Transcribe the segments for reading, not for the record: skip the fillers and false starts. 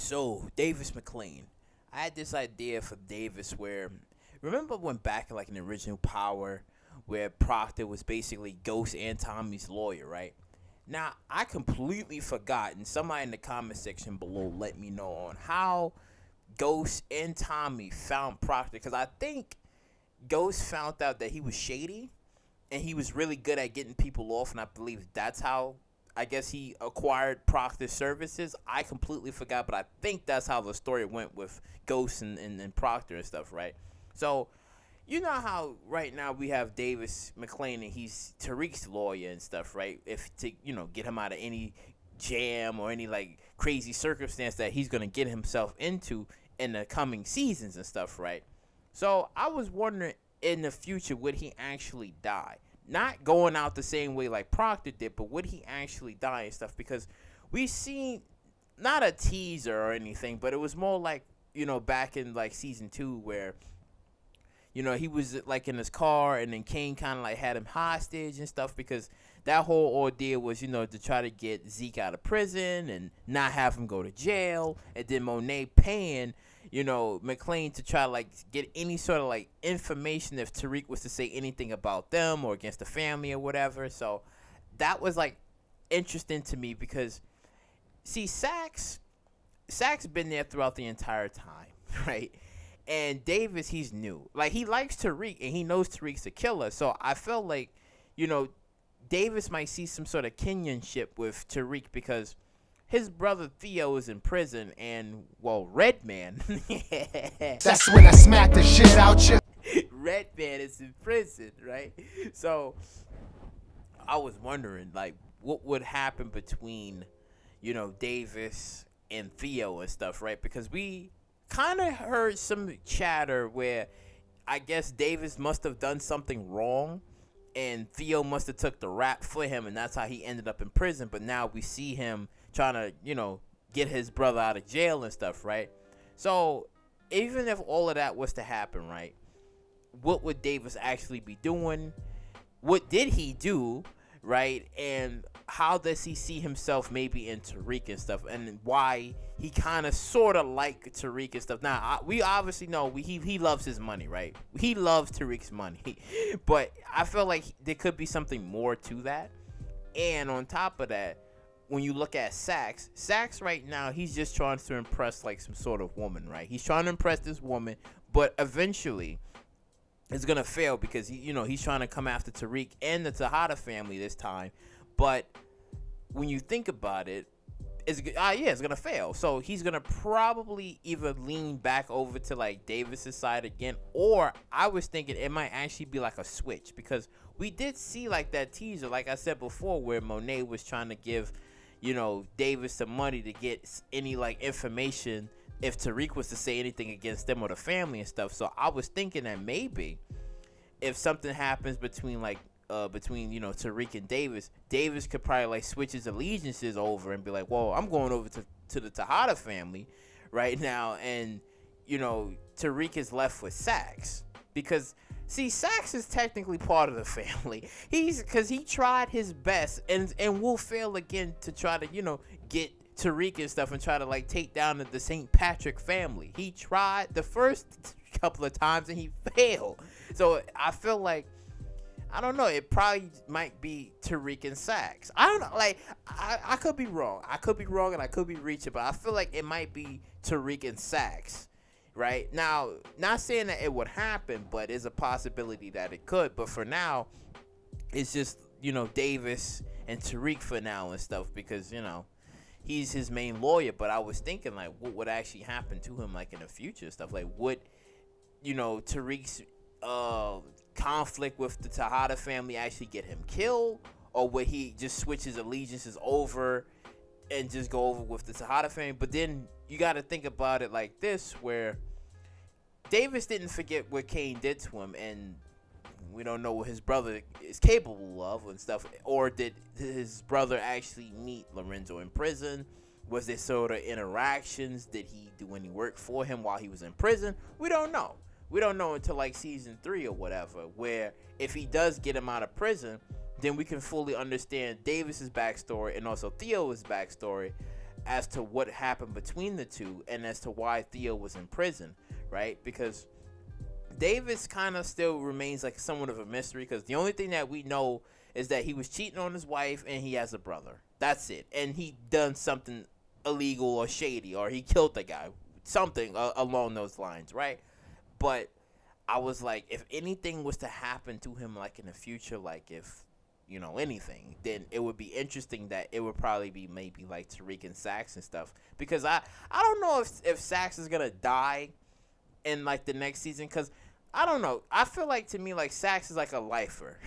So, Davis Maclean. I had this idea for Davis where, remember when back in like an original Power, where Proctor was basically Ghost and Tommy's lawyer, right? Now, I completely forgot, and somebody in the comment section below let me know on how Ghost and Tommy found Proctor, because I think Ghost found out that he was shady, and he was really good at getting people off, and I believe that's how I guess he acquired Proctor's services. I completely forgot, but I think that's how the story went with Ghost and Proctor and stuff, right? So, you know how right now we have Davis McClain and he's Tariq's lawyer and stuff, right? If to, get him out of any jam or any like crazy circumstance that he's going to get himself into in the coming seasons and stuff, right? So I was wondering, in the future, would he actually die? Not going out the same way like Proctor did, but would he actually die and stuff? Because we seen not a teaser or anything, but it was more like, back in like season 2 where, he was like in his car and then Kane kind of like had him hostage and stuff, because that whole ordeal was, to try to get Zeke out of prison and not have him go to jail. And then Monet paying, McLean to try to like get any sort of like information if Tariq was to say anything about them or against the family or whatever. So that was like interesting to me because, see, Saxe been there throughout the entire time, right? And Davis, he's new. Like, he likes Tariq, and he knows Tariq's a killer. So I felt like, Davis might see some sort of kinship with Tariq because his brother Theo is in prison, and, well, Redman. That's when I smack the shit out you. Redman is in prison, right? So I was wondering, like, what would happen between, Davis and Theo and stuff, right? Because we kind of heard some chatter where I guess Davis must have done something wrong and Theo must have took the rap for him, and that's how he ended up in prison. But now we see him trying to, get his brother out of jail and stuff, right? So even if all of that was to happen, right, what would Davis actually be doing? What did he do, right? And how does he see himself maybe in Tariq and stuff, and why he kind of sort of like Tariq and stuff. Now, we obviously know he loves his money, right? He loves Tariq's money. But I feel like there could be something more to that. And on top of that, when you look at Saxe right now, he's just trying to impress like some sort of woman, right? He's trying to impress this woman, but eventually it's going to fail because, he's trying to come after Tariq and the Tejada family this time. But when you think about it, it's going to fail. So he's going to probably either lean back over to like Davis's side again, or I was thinking it might actually be like a switch, because we did see like that teaser, like I said before, where Monet was trying to give, Davis some money to get any like information if Tariq was to say anything against them or the family and stuff. So I was thinking that maybe if something happens between Tariq and Davis could probably like switch his allegiances over and be like, well, I'm going over to the Tejada family right now, and Tariq is left with Saxe, because see, Saxe is technically part of the family. Because he tried his best and will fail again to try to get Tariq and stuff and try to like take down the St. Patrick family. He tried the first couple of times and he failed. So I feel like, I don't know, it probably might be Tariq and Saxe. I don't know, like, I could be wrong. I could be wrong and I could be reaching, but I feel like it might be Tariq and Saxe, right? Now, not saying that it would happen, but there's a possibility that it could. But for now, it's just, Davis and Tariq for now and stuff, because, he's his main lawyer. But I was thinking, like, what would actually happen to him, like, in the future and stuff? Like, would, Tariq's conflict with the Tejada family actually get him killed, or would he just switch his allegiances over and just go over with the Tejada family? But then you got to think about it like this, where Davis didn't forget what Kane did to him, and we don't know what his brother is capable of and stuff. Or did his brother actually meet Lorenzo in prison? Was there sort of interactions? Did he do any work for him while he was in prison? We don't know. We don't know until like season 3 or whatever, where if he does get him out of prison, then we can fully understand Davis's backstory and also Theo's backstory as to what happened between the two and as to why Theo was in prison, right? Because Davis kind of still remains like somewhat of a mystery, because the only thing that we know is that he was cheating on his wife and he has a brother. That's it. And he done something illegal or shady, or he killed the guy, something along those lines, right? But I was like, if anything was to happen to him, like in the future, like if, you know, anything, then it would be interesting that it would probably be maybe like Tariq and Saxe and stuff. Because I don't know if Saxe is going to die in like the next season, because I don't know. I feel like, to me, like Saxe is like a lifer.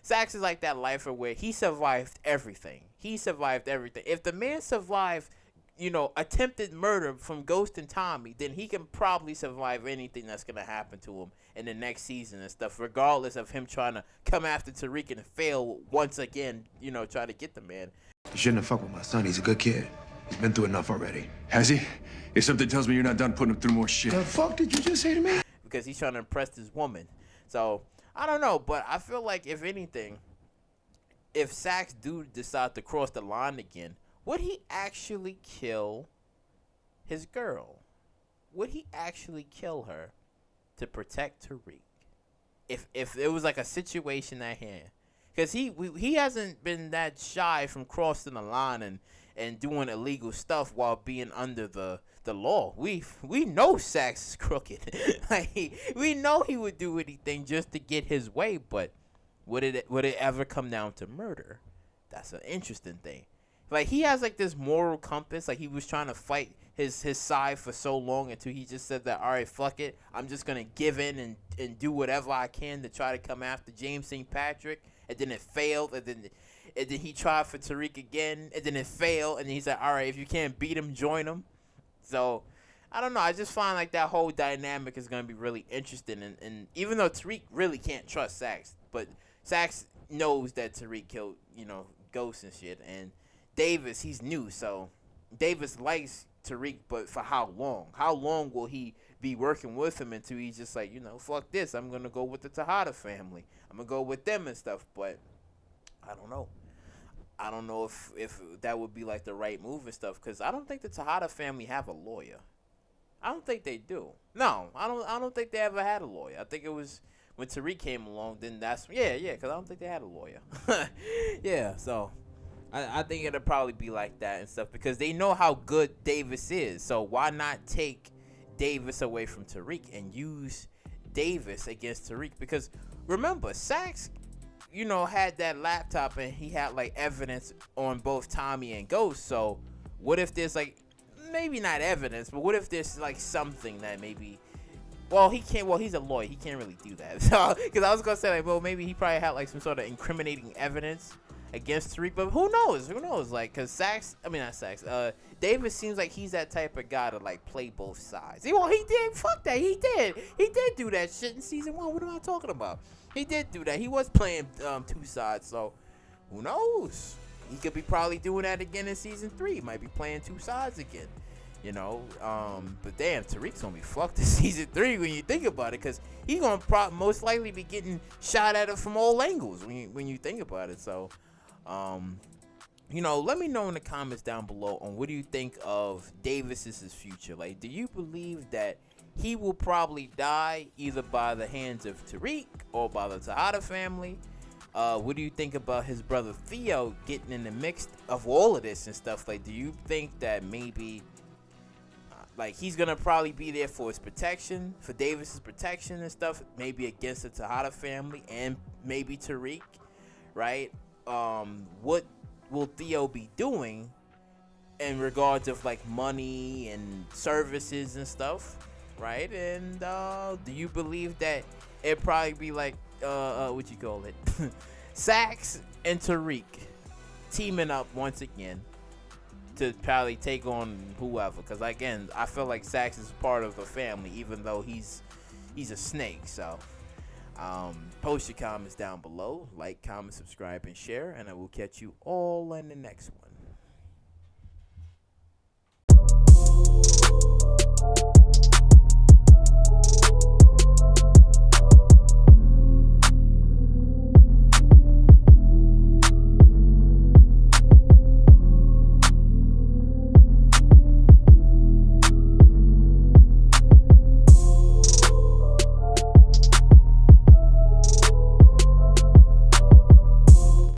Saxe is like that lifer where he survived everything. He survived everything. If the man survived, you know, attempted murder from Ghost and Tommy, then he can probably survive anything that's going to happen to him in the next season and stuff, regardless of him trying to come after Tariq and fail once again, you know, try to get the man. You shouldn't have fucked with my son. He's a good kid. He's been through enough already. Has he? If something tells me you're not done putting him through more shit. The fuck did you just say to me? Because he's trying to impress this woman. So, I don't know, but I feel like, if anything, if Saxe do decide to cross the line again, would he actually kill his girl? Would he actually kill her to protect Tariq? If it was like a situation at hand. Because he hasn't been that shy from crossing the line and doing illegal stuff while being under the law. We know Saxe is crooked. Like, we know he would do anything just to get his way, but would it ever come down to murder? That's an interesting thing. Like, he has like this moral compass. Like, he was trying to fight his side for so long until he just said that, all right, fuck it, I'm just gonna give in and do whatever I can to try to come after James St. Patrick. And then it failed, and then he tried for Tariq again, and then it failed, and then he said, all right, if you can't beat him, join him. So, I don't know. I just find like that whole dynamic is going to be really interesting. And even though Tariq really can't trust Saxe, but Saxe knows that Tariq killed, you know, Ghost and shit. And Davis, he's new, so Davis likes Tariq, but for how long? How long will he be working with him until he's just like, you know, fuck this, I'm going to go with the Tejada family. I'm going to go with them and stuff, but I don't know. I don't know if that would be like the right move and stuff, because I don't think the Tejada family have a lawyer. I don't think they do. No, I don't think they ever had a lawyer. I think it was when Tariq came along, then that's, yeah, because I don't think they had a lawyer. Yeah, so I think it'll probably be like that and stuff, because they know how good Davis is. So why not take Davis away from Tariq and use Davis against Tariq? Because remember, Saxe, you know, had that laptop and he had like evidence on both Tommy and Ghost. So what if there's like, maybe not evidence, but what if there's like something that maybe, well, he can't, well, he's a lawyer, he can't really do that. So, because I was gonna say, like, well, maybe he probably had like some sort of incriminating evidence against Tariq, but who knows? Like, because Davis seems like he's that type of guy to like play both sides. Well, he did. Fuck that. He did do that shit in season 1. What am I talking about? He did do that. He was playing two sides. So who knows? He could be probably doing that again in season 3. He might be playing two sides again. You know, but damn, Tariq's gonna be fucked in season 3 when you think about it, because he's gonna most likely be getting shot at it from all angles when you think about it. So, you know, let me know in the comments down below on what do you think of Davis's future. Like, do you believe that he will probably die either by the hands of Tariq or by the Tejada family? What do you think about his brother Theo getting in the mix of all of this and stuff? Like, do you think that maybe like he's gonna probably be there for his protection, for Davis's protection and stuff, maybe against the Tejada family and maybe Tariq, right? What will Theo be doing in regards of like money and services and stuff, right? And do you believe that it'd probably be like what you call it, Saxe and Tariq teaming up once again to probably take on whoever? Because again, I feel like Saxe is part of the family, even though he's a snake. So post your comments down below, like, comment, subscribe, and share, and I will catch you all in the next one.